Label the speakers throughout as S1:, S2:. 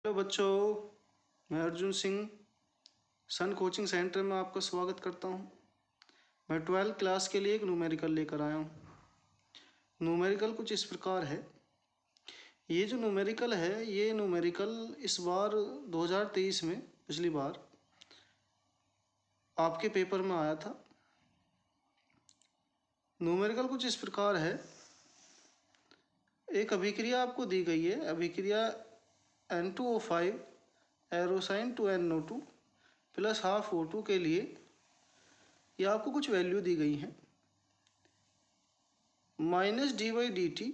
S1: Hello बच्चों, मैं अर्जुन सिंह सन coaching centre में आपका स्वागत करता हूं। मैं 12th क्लास के लिए एक न्यूमेरिकल लेकर आया हूं। न्यूमेरिकल कुछ इस प्रकार है। ये जो न्यूमेरिकल है, ये न्यूमेरिकल इस बार 2023 में पिछली बार आपके पेपर में आया था। न्यूमेरिकल कुछ इस प्रकार है। एक अभिक्रिया आपको दी गई है, अभिक्रिया N2O5 एरोसाइन to NO2 plus half O2 के लिए ये आपको कुछ वैल्यू दी गई हैं। -d/dt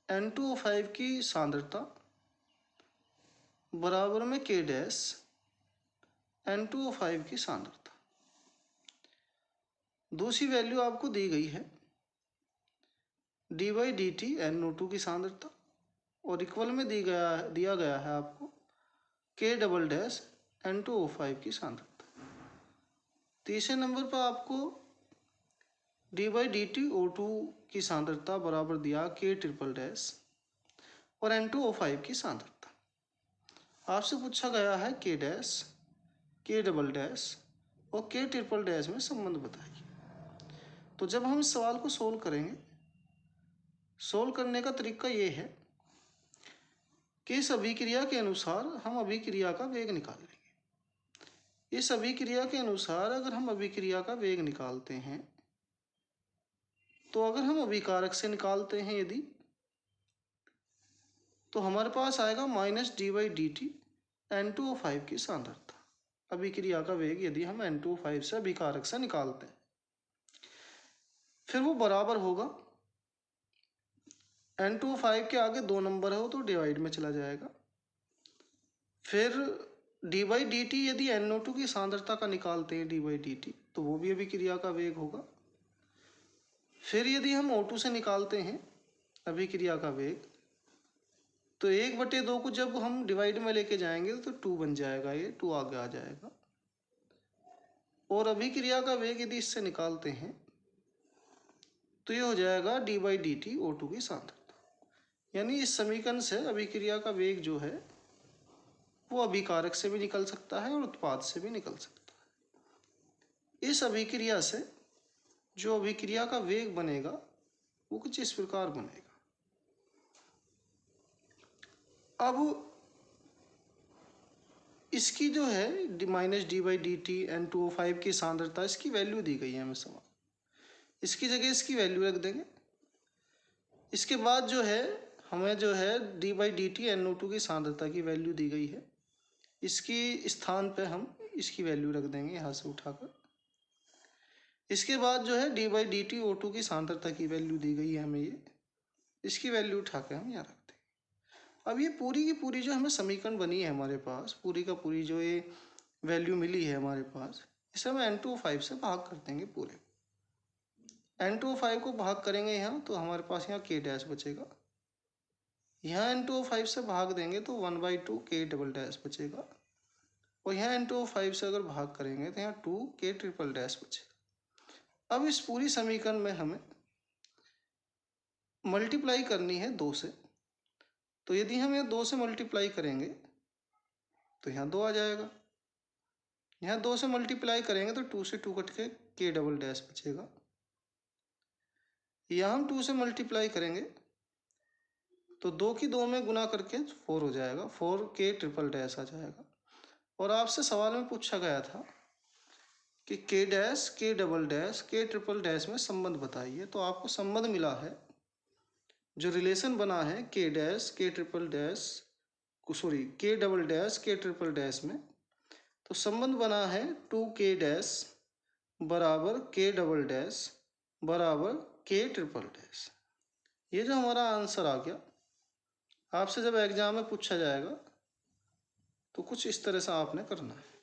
S1: N2O5 की सांद्रता बराबर में K डैश N2O5 की सांद्रता। दूसरी वैल्यू आपको दी गई है d/dt NO2 की सांद्रता और इक्वल में दिया गया है आपको K डबल डैश N2O5 की सांद्रता। तीसरे नंबर पर आपको d/dt O2 की सांद्रता बराबर दिया K ट्रिपल डैश और N2O5 की सांद्रता। आपसे पूछा गया है K dash, K double dash और K ट्रिपल डैश में संबंध बताइए। तो जब हम इस सवाल को सोल्व करेंगे, सोल्व करने का तरीका ये है कि इस अभिक्रिया के अनुसार हम अभिक्रिया का वेग निकाल लेंगे। इस अभिक्रिया के अनुसार अगर हम अभिक्रिया का वेग निकालते हैं, तो अगर हम अभिकारक से निकालते हैं यदि, तो हमारे पास आएगा -d/dt N2O5 की सांद्रता। अभिक्रिया का वेग यदि हम N2O5 से अभिकारक से निकालते हैं, फिर वो बराबर होगा N2O5 के आगे 2 नंबर हो तो डिवाइड में चला जाएगा। फिर d/dt यदि NO2 की सांद्रता का निकालते हैं d/dt, तो वो भी अभिक्रिया का वेग होगा। फिर यदि हम O2 से निकालते हैं अभिक्रिया का वेग, तो 1/2 को जब हम डिवाइड में लेके जाएंगे तो 2 बन जाएगा, ये 2 आगे आ जाएगा। और अभिक्रिया का वेग यदि इससे निकालते हैं तो ये हो जाएगा d/dt O2 की सांद्रता। यानी इस समीकरण से अभिक्रिया का वेग जो है वो अभिकारक से भी निकल सकता है और उत्पाद से भी निकल सकता है। इस अभिक्रिया से जो अभिक्रिया का वेग बनेगा वो कुछ इस प्रकार बनेगा। अब इसकी जो है -d/dt N2O5 की सांद्रता, इसकी वैल्यू दी गई है हमें सवाल। इसकी जगह इसकी वैल्यू रख देंगे। इसके बाद जो है हमें जो है d/dt NO2 की सांद्रता की वैल्यू दी गई है। इसकी स्थान पे हम इसकी वैल्यू रख देंगे यहाँ से उठाकर। इसके बाद जो है d/dt O2 की सांद्रता की वैल्यू दी गई है हमें, ये इसकी वैल्यू उठा के हम यहाँ रख देंगे। अब ये पूरी की पूरी जो हमें समीकरण बनी है हमारे पास, पूरी का पूरी जो ये वैल्यू मिली है हमारे पास, इसे हम N2O5 से भाग कर देंगे। पूरे N2O5 को भाग करेंगे यहाँ, तो हमारे पास यहाँ K डैश बचेगा। यहाँ N2O5 से भाग देंगे तो 1/2 K डबल डैश बचेगा। और यहाँ N2O5 से अगर भाग करेंगे तो यहाँ 2 K ट्रिपल डैश बचेगा। अब इस पूरी समीकरण में हमें मल्टीप्लाई करनी है 2 से। तो यदि हम यहाँ 2 से मल्टीप्लाई करेंगे तो यहाँ 2 आ जाएगा। यहाँ 2 से मल्टीप्लाई करेंगे तो 2 से 2 कट के K डबल डैश बचेगा। यहाँ हम 2 से मल्टीप्लाई करेंगे तो 2 की 2 में गुना करके 4 हो जाएगा, 4 K ट्रिपल डैश आ जाएगा। और आपसे सवाल में पूछा गया था कि K dash, K double dash, K triple dash में संबंध बताइए। तो आपको संबंध मिला है, जो रिलेशन बना है K dash, K triple dash, sorry K double dash, K triple dash में, तो संबंध बना है 2K डैश बराबर K डबल डैश बराबर K ट्रिपल डैश। ये जो हमारा आंसर आ गया, आपसे जब एग्जाम में पूछा जाएगा तो कुछ इस तरह से आपने करना है।